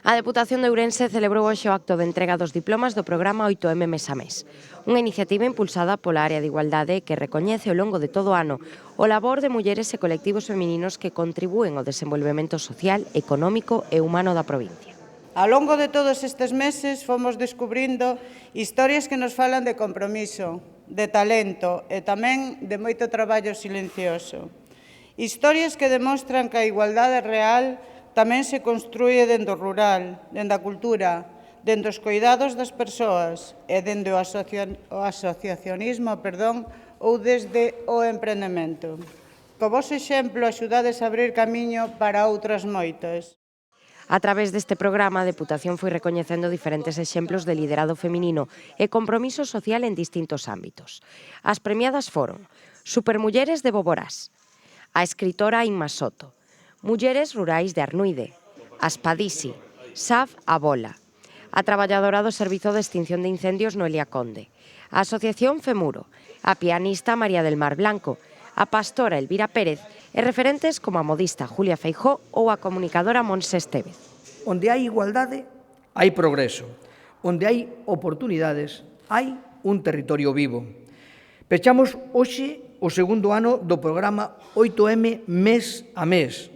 A Deputación de Ourense celebrou hoxe o acto de entrega dos diplomas do programa 8M Mes a Mes, unha iniciativa impulsada pola área de igualdade que recoñece ao longo de todo o ano o labor de mulleres e colectivos femininos que contribúen ao desenvolvemento social, económico e humano da provincia. Ao longo de todos estes meses fomos descubrindo historias que nos falan de compromiso, de talento e tamén de moito traballo silencioso. Historias que demostran que a igualdade real tamén se construye dende o rural, dende a cultura, dende os cuidados das persoas e dende o asociacionismo ou desde o emprendemento. Co vosso exemplo, axudades a abrir camiño para outras moitas. A través deste programa, a Deputación foi recoñecendo diferentes exemplos de liderado feminino e compromiso social en distintos ámbitos. As premiadas foron Supermulleres de Boborás, a escritora Inma Soto, Mulleres Rurais de Arnuide, Aspadisi, SAF a Bola, a traballadora do Servizo de Extinción de Incendios Noelia Conde, a Asociación Femuro, a pianista María del Mar Blanco, a pastora Elvira Pérez e referentes como a modista Julia Feijó ou a comunicadora Montse Estévez. Onde hai igualdade, hai progreso. Onde hai oportunidades, hai un territorio vivo. Pechamos hoxe o segundo ano do programa 8M Mes a Mes,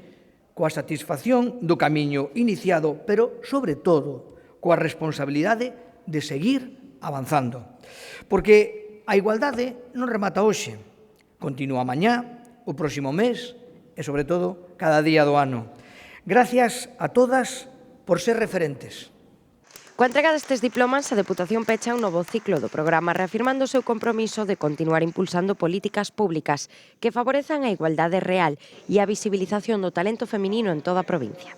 coa satisfacción do camiño iniciado, pero, sobre todo, coa responsabilidade de seguir avanzando. Porque a igualdade non remata hoxe, continúa mañá, o próximo mes e, sobre todo, cada día do ano. Gracias a todas por ser referentes. Coa entrega destes diplomas, a Deputación pecha un novo ciclo do programa reafirmando o seu compromiso de continuar impulsando políticas públicas que favorezan a igualdade real e a visibilización do talento feminino en toda a provincia.